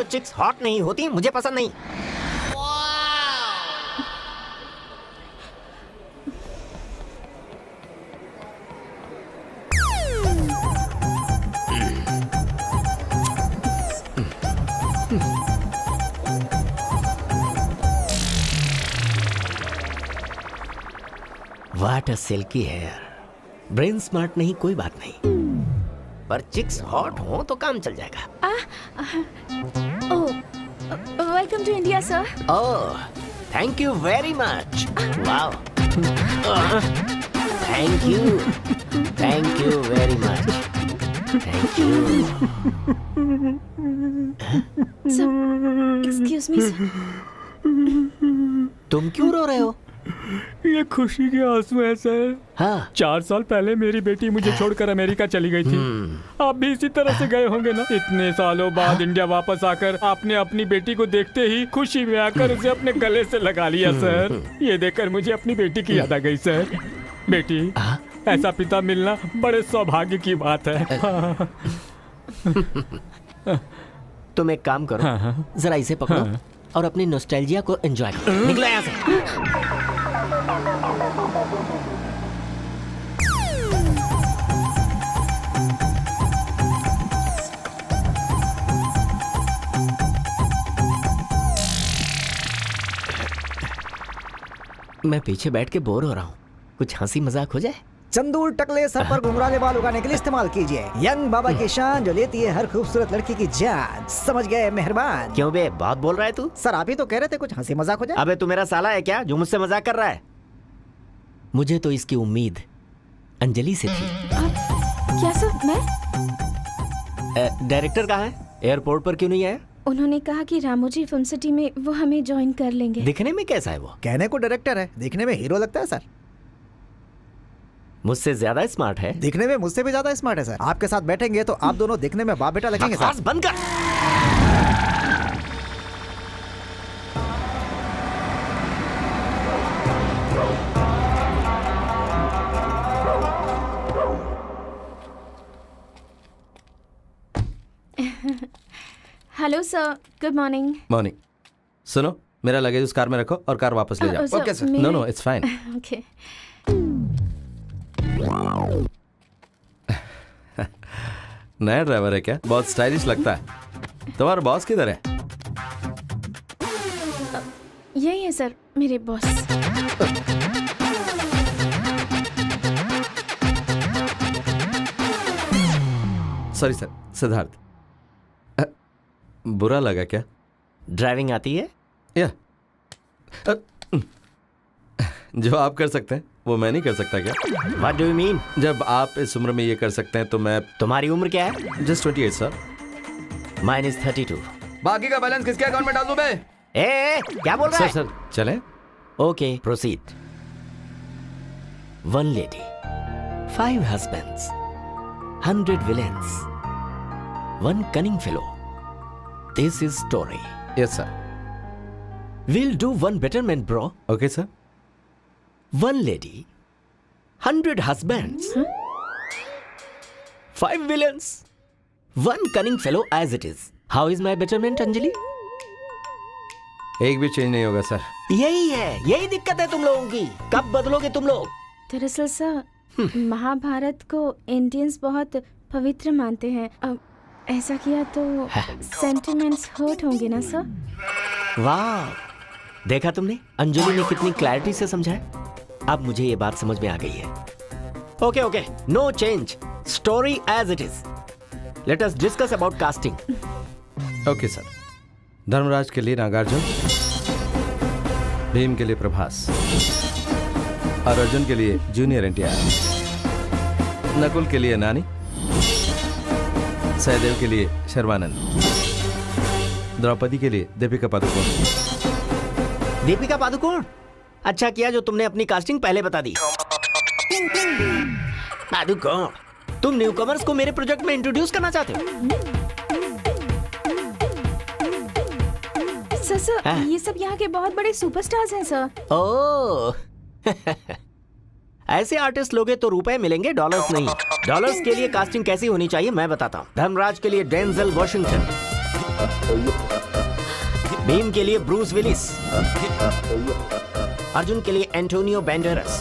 तो chicks hot नहीं होती, मुझे पसंद नहीं। What a silky hair. Brain smart नहीं कोई बात नहीं, पर चिक्स हॉट हो तो काम चल जाएगा। Welcome to India sir. Oh, thank you very much. Wow, thank you very much, thank you. Excuse me sir. तुम क्यों रो रहे हो? ये खुशी के आंसू है सर। हाँ, 4 साल पहले मेरी बेटी मुझे छोड़कर अमेरिका चली गई थी। आप भी इसी तरह से गए होंगे ना। इतने सालों बाद इंडिया वापस आकर आपने अपनी बेटी को देखते ही खुशी में आकर उसे अपने गले से लगा लिया सर। ये देखकर मुझे अपनी बेटी की याद आ गई सर। बेटी, ऐसा पिता मिलना बड़े सौभाग्य की बात है। तुम एक काम करो, जरा इसे पकड़ो और अपनी नॉस्टैल्जिया को एंजॉय करो। निकलो यहाँ से। मैं पीछे बैठ के बोर हो रहा हूँ, कुछ हंसी मजाक हो जाए। चंदूर टकले सर पर घुंघराले बाल उगाने के लिए इस्तेमाल कीजिए। यंग बाबा की शान जो लेती है हर खूबसूरत लड़की की जान। समझ गए मेहरबान। क्यों बे, बहुत बोल रहा है तू? सर आप ही तो कह रहे थे कुछ हंसी मजाक हो जाए। अबे तू मेरा साला है क्या जो मुझसे मजाक कर रहा है? मुझे तो इसकी उम्मीद अंजलि से थी। क्या सर? मैं? डायरेक्टर कहाँ है? एयरपोर्ट पर क्यों नहीं आया? उन्होंने कहा कि रामोजी फिल्म सिटी में वो हमें ज्वाइन कर लेंगे। दिखने में कैसा है वो? कहने को डायरेक्टर है, दिखने में हीरो लगता है सर। मुझसे ज्यादा स्मार्ट है। दिखने में मुझसे भी ज्यादा स्मार्ट है सर। आपके साथ बैठेंगे तो आप दोनों दिखने में बाप बेटा लगेंगे बकवास सर। बंद कर। Hello sir, good morning. Morning. सुनो, मेरा लगेज उस कार में रखो और कार वापस ले जाओ। Okay sir. No no, it's fine. Okay. नया ड्राइवर है क्या? बहुत स्टाइलिश लगता है। तुम्हारा बॉस किधर है? यही है सर, मेरे बॉस। Sorry sir, Siddharth. बुरा लगा क्या? ड्राइविंग आती है? या जो आप कर सकते हैं वो मैं नहीं कर सकता क्या? What do you mean? जब आप इस उम्र में ये कर सकते हैं तो मैं तुम्हारी उम्र क्या है? Just 28 sir. Mine is 32. बाकी का बैलेंस किसके अकाउंट में डाल दूं मैं? क्या बोल रहा सर है? सर चलें? Okay, proceed. One lady, 5 husbands, 100 villains, one cunning fellow. This is story. Yes sir. We'll do one betterment, bro. Okay sir. One lady, 100 husbands, 5 villains, one cunning fellow as it is. How is my betterment, Anjali? एक भी change नहीं होगा sir. यही दिक्कत है तुम लोगों की। कब बदलोगे तुम लोग? दरअसल सर, महाभारत को इंडियंस बहुत पवित्र मानते हैं। अब ऐसा किया तो सेंटिमेंट्स हर्ट होंगे ना सर? वाह, देखा तुमने? अंजलि ने कितनी क्लैरिटी से समझाया। अब मुझे ये बात समझ में आ गई है। Okay, no change, story as it is. Let us discuss about casting. Okay sir. Dharmaraj के लिए नागार्जुन, भीम के लिए प्रभास और अर्जुन के लिए जूनियर एनटीआर, नकुल के लिए नानी, सहदेव के लिए शर्वानंद, द्रौपदी के लिए दीपिका पादुकोण। दीपिका पादुकोण? अच्छा किया जो तुमने अपनी कास्टिंग पहले बता दी। पादुकोण, तुम न्यूकमर्स को मेरे प्रोजेक्ट में इंट्रोड्यूस करना चाहते हो? सर, ये सब यहाँ के बहुत बड़े सुपरस्टार्स हैं सर। ओह ऐसे आर्टिस्ट लोगे तो रुपए मिलेंगे, डॉलर्स नहीं। डॉलर्स के लिए कास्टिंग कैसी होनी चाहिए मैं बताता हूँ। धर्मराज के लिए डेंजल वॉशिंगटन, भीम के लिए ब्रूस विलिस, अर्जुन के लिए एंटोनियो बैंडेरस,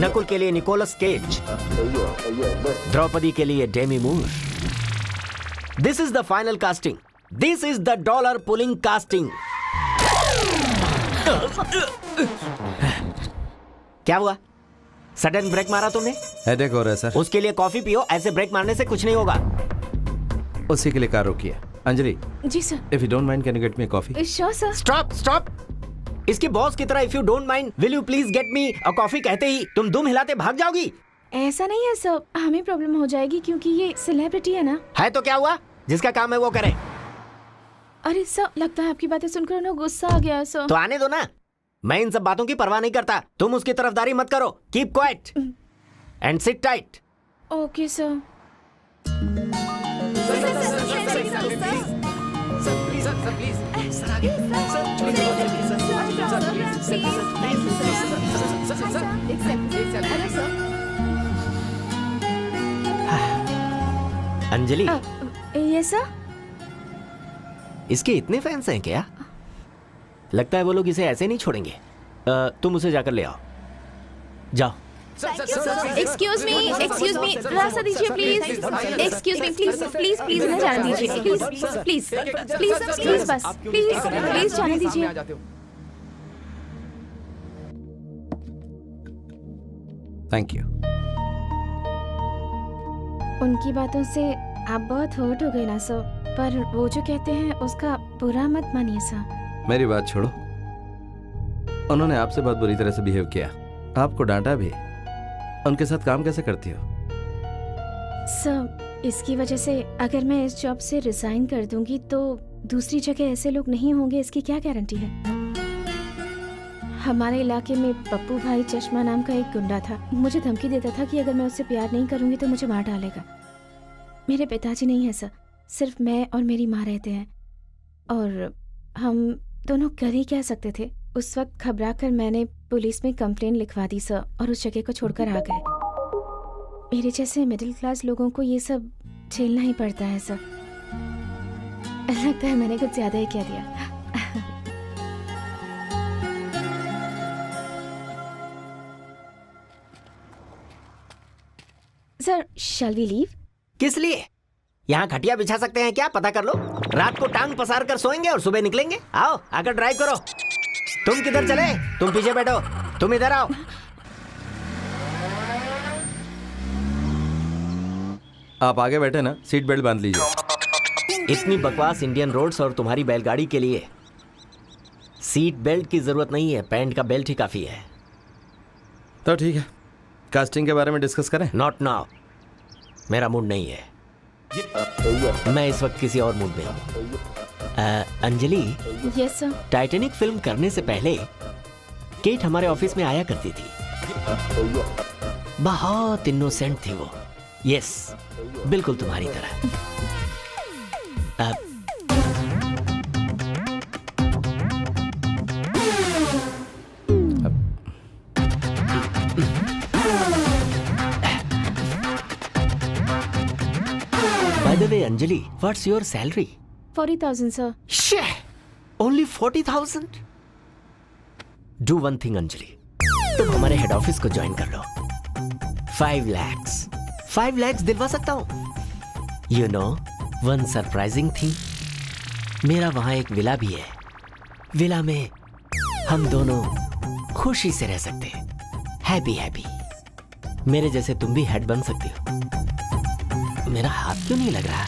नकुल के लिए निकोलस केज, द्रौपदी के लिए Demi Moore. This is the final casting, this is the dollar pulling casting. क्या हुआ? सडन ब्रेक मारा तुमने? हेडेक हो रहा है सर। उसके लिए कॉफी पियो, ऐसे ब्रेक मारने से कुछ नहीं होगा। उसी के लिए कार रोकिए। अंजलि, जी sir. If you don't mind can you get me coffee? Sure sir. Stop stop. इसके बॉस की तरह if you don't mind will you please get me a coffee कहते ही तुम दुम हिलाते भाग जाओगी। ऐसा नहीं है सर, हमें प्रॉब्लम हो जाएगी क्योंकि ये सेलिब्रिटी है ना। है तो क्या हुआ, जिसका काम है वो करे। अरे सर, लगता है आपकी बातें सुनकर उन्हें गुस्सा आ गया है सर। तो आने दो ना, मैं इन सब बातों की परवाह नहीं करता। तुम उसकी तरफदारी मत करो। Keep quiet and sit tight. Okay sir. Anjali, ये सर। इसके इतने फैंस हैं क्या? लगता है वो लोग इसे ऐसे नहीं छोड़ेंगे। तुम उसे जाकर ले आओ। जाओ। एक्सक्यूज मी, रास्ता दीजिए please. Excuse me, please please please इन्हें जाने दीजिए। प्लीज प्लीज प्लीज प्लीज बस प्लीज प्लीज जाने दीजिए। Thank you. उनकी बातों से आप बहुत हर्ट हो गए ना सर, पर वो जो कहते हैं उसका बुरा मत मानिए सर। मेरी बात छोड़ो, उन्होंने आपसे बहुत बुरी तरह से बिहेव किया, आपको डांटा भी। उनके साथ काम कैसे करती हो? सर, इसकी वजह से अगर मैं इस जॉब से रिजाइन कर दूंगी तो दूसरी जगह ऐसे लोग नहीं होंगे, इसकी क्या गारंटी है? हमारे इलाके में पप्पू भाई चश्मा नाम का एक गुंडा था। मुझे धमकी देता था कि अगर मैं उससे प्यार नहीं करूंगी तो मुझे मार डालेगा। मेरे पिताजी नहीं है सर, सिर्फ मैं और मेरी माँ रहते हैं, और हम दोनों कर ही क्या सकते थे। उस वक्त घबरा कर मैंने पुलिस में कंप्लेन लिखवा दी सर, और उस जगह को छोड़कर आ गए। मेरे जैसे मिडिल क्लास लोगों को ये सब झेलना ही पड़ता है सर। लगता है मैंने कुछ ज्यादा ही कह दिया। Sir, shall we leave? किस लिए? यहाँ खटिया बिछा सकते हैं क्या? पता कर लो। रात को टांग पसार कर सोएंगे और सुबह निकलेंगे। आओ, आकर ड्राइव करो। तुम किधर चले? तुम पीछे बैठो। तुम इधर आओ। आप आगे बैठे ना, सीट बेल्ट बांध लीजिए। इतनी बकवास इंडियन रोड्स और तुम्हारी बैलगाड़ी के लिए सीट बेल्ट की जरूरत नहीं है, पैंट का बेल्ट ही काफी है। तो ठीक है, कास्टिंग के बारे में डिस्कस करें? नॉट नाउ, मेरा मूड नहीं है। मैं इस वक्त किसी और मूड में हूँ। Anjali, yes sir. Titanic film करने से पहले केट हमारे ऑफिस में आया करती थी। बहुत इनोसेंट थी वो। यस, बिल्कुल तुम्हारी तरह। By the way, Anjali, what's your salary? 40,000 sir. Shit! Only 40,000? Do one thing, Anjali. तुम हमारे हेड ऑफिस को ज्वाइन कर लो। 5 lakhs. 5 lakhs दिलवा सकता हूँ। You know, one surprising thing. मेरा वहाँ एक विला भी है। विला में हम दोनों खुशी से रह सकते हैं। Happy happy. मेरे जैसे तुम भी हेड बन सकती हो। मेरा हाथ क्यों नहीं लग रहा?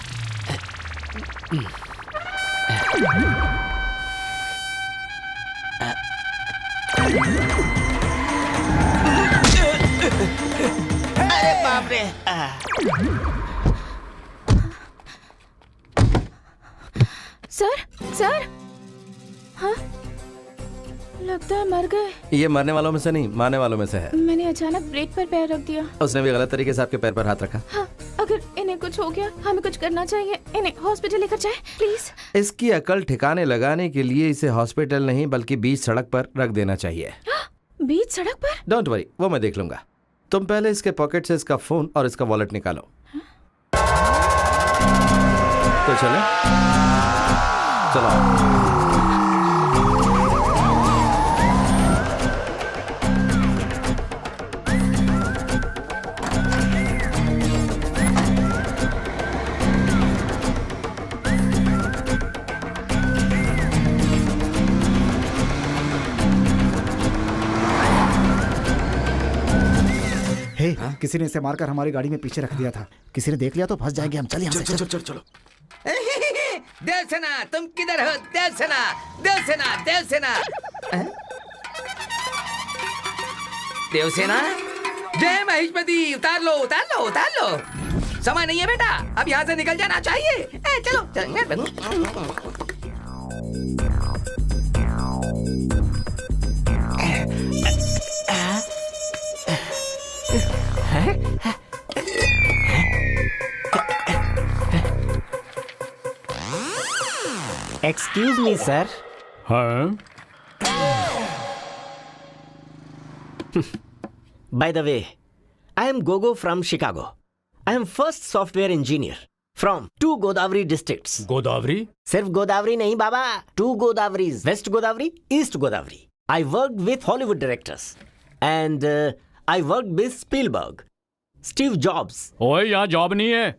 अरे बाप रे! सर, सर, हाँ, लगता है मर गए। ये मरने वालों में से नहीं, मारने वालों में से है। मैंने अचानक ब्रेक पर पैर रख दिया। उसने भी गलत तरीके से आपके पैर पर हाथ रखा। हाँ, अगर इन्हें कुछ हो गया, हमें कुछ करना चाहिए। इन्हें हॉस्पिटल लेकर जाए प्लीज। इसकी अकल ठिकाने लगाने के लिए इसे हॉस्पिटल नहीं बल्कि बीच सड़क पर रख देना चाहिए। बीच सड़क पर? डोंट वरी, वो मैं देख लूंगा। तुम पहले इसके पॉकेट से इसका फोन और इसका वॉलेट निकालो। तो चलो। चलो। हे, किसी ने इसे मारकर हमारी गाड़ी में पीछे रख दिया था। किसी ने देख लिया तो फंस जाएंगे हम। चल यहाँ से, चल। देवसेना, तुम किधर हो? देवसेना, देवसेना, देवसेना। देवसेना, जय महिष्मती, उतार लो, उतार लो, उतार लो। समय नहीं है बेटा, अब यहाँ से निकल जाना चाहिए। चलो, चलो। Excuse me sir. हाँ By the way, I am Gogo from Chicago. I am first software engineer from 2 Godavari districts. Godavari. सिर्फ गोदावरी नहीं बाबा, 2 Godavaris, West Godavari, East Godavari. I worked with Hollywood directors and I worked with Spielberg, Steve Jobs. ओए यहाँ job नहीं है।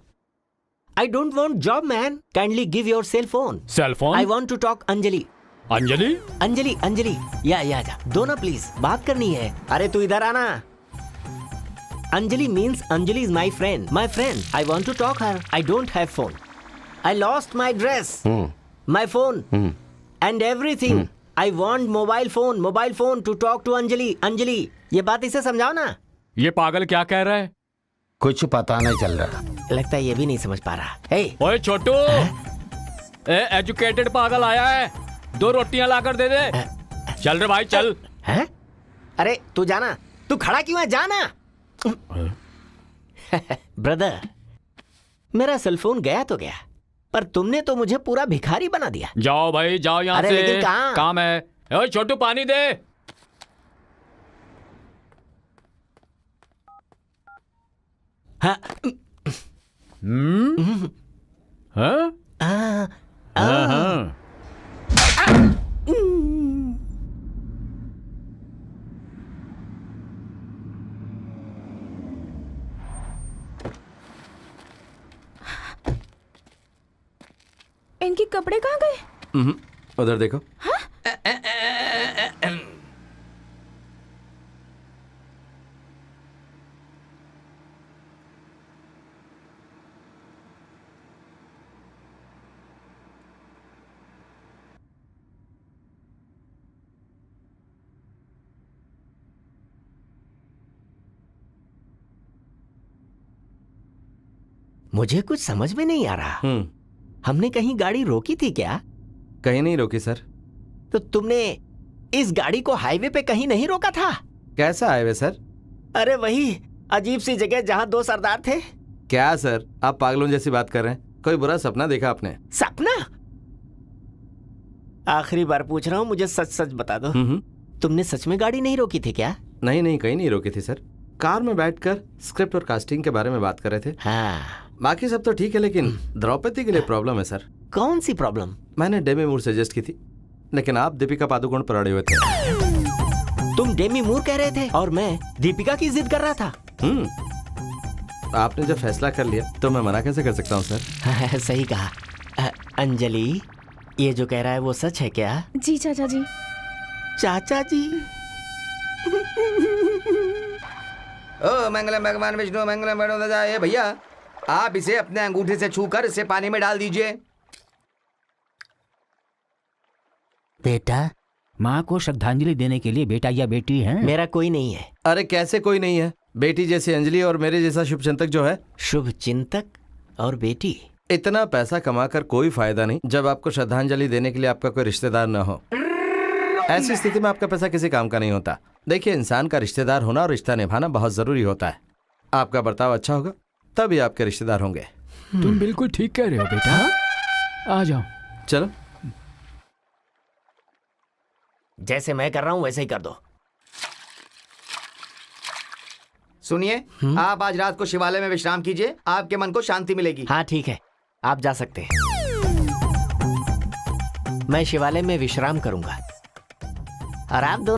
I don't want job man. Kindly give your cell phone. Cell phone. I want to talk Anjali. Anjali. Anjali या जा दो ना please, बात करनी है। अरे तू इधर आना। Anjali means Anjali is my friend. My friend. I want to talk her. I don't have phone. I lost my dress. My phone. And everything. I want mobile phone to talk to Anjali. Anjali, ये बात इसे समझाओ ना। ये पागल क्या कह रहा है? कुछ पता नहीं चल रहा। लगता है ये भी नहीं समझ पा रहा। Hey, ओए छोटू, एजुकेटेड पागल आया है, 2 रोटियां लाकर दे दे। चल रे भाई चल। हैं? अरे तू जाना, तू खड़ा क्यों है? जाना। ब्रदर, मेरा सेलफोन गया तो गया, पर तुमने तो मुझे पूरा भिखारी बना दिया। जाओ भाई जाओ यहाँ अरे से। लेकिन कहाँ? काम है। ओए छोटू पानी दे। हाँ, हाँ? हाँ, हाँ। इनके कपड़े कहाँ गए? उधर देखो। मुझे कुछ समझ में नहीं आ रहा। हमने कहीं गाड़ी रोकी थी क्या? कहीं नहीं रोकी सर। तो तुमने इस गाड़ी को हाईवे पे कहीं नहीं रोका था? कैसा हाईवे सर? अरे वही अजीब सी जगह जहाँ 2 सरदार थे। क्या सर, आप पागलों जैसी बात कर रहे हैं? कोई बुरा सपना देखा आपने? सपना? आखिरी बार पूछ रहा हूँ, मुझे सच सच बता दो। तुमने सच में गाड़ी नहीं रोकी थी क्या? नहीं कहीं नहीं रोकी थी सर। कार में बैठकर स्क्रिप्ट और कास्टिंग के बारे में बात कर रहे थे। हाँ। बाकी सब तो ठीक है, लेकिन द्रौपदी के लिए प्रॉब्लम है सर। कौन सी प्रॉब्लम? मैंने डेमी मूर सजेस्ट की थी, लेकिन आप दीपिका पादुकोण पर अड़े हुए थे। तुम डेमी मूर कह रहे थे और मैं दीपिका की जिद कर रहा था। आपने जब फैसला कर लिया तो मैं मना कैसे कर सकता हूँ सर? सही कहा। अंजलि, ये जो कह रहा है वो सच है क्या? जी चाचा जी। चाचा जी? ओ मंगलम भगवान विष्णु मंगलम गणोदय। भैया, आप इसे अपने अंगूठे से छूकर इसे पानी में डाल दीजिए। बेटा, माँ को श्रद्धांजलि देने के लिए बेटा या बेटी है? मेरा कोई नहीं है। अरे कैसे कोई नहीं है? बेटी जैसी अंजलि और मेरे जैसा शुभचिंतक जो है। शुभचिंतक और बेटी? इतना पैसा कमाकर कोई फायदा नहीं जब आपको श्रद्धांजलि देने के लिए आपका कोई रिश्तेदार न हो। ऐसी स्थिति में आपका पैसा किसी काम का नहीं होता। देखिए, इंसान का रिश्तेदार होना और रिश्ता निभाना बहुत जरूरी होता है। आपका बर्ताव अच्छा होगा तभी आपके रिश्तेदार होंगे। तुम बिल्कुल ठीक कह रहे हो बेटा। आ जाओ। चलो। जैसे मैं कर रहा हूँ वैसे ही कर दो। सुनिए, आप आज रात को शिवालय में विश्राम कीजिए, आपके मन को शांति मिलेगी। हाँ ठीक है, आप जा सकते हैं। मैं शिवालय में विश्राम करूंगा और आप दोनों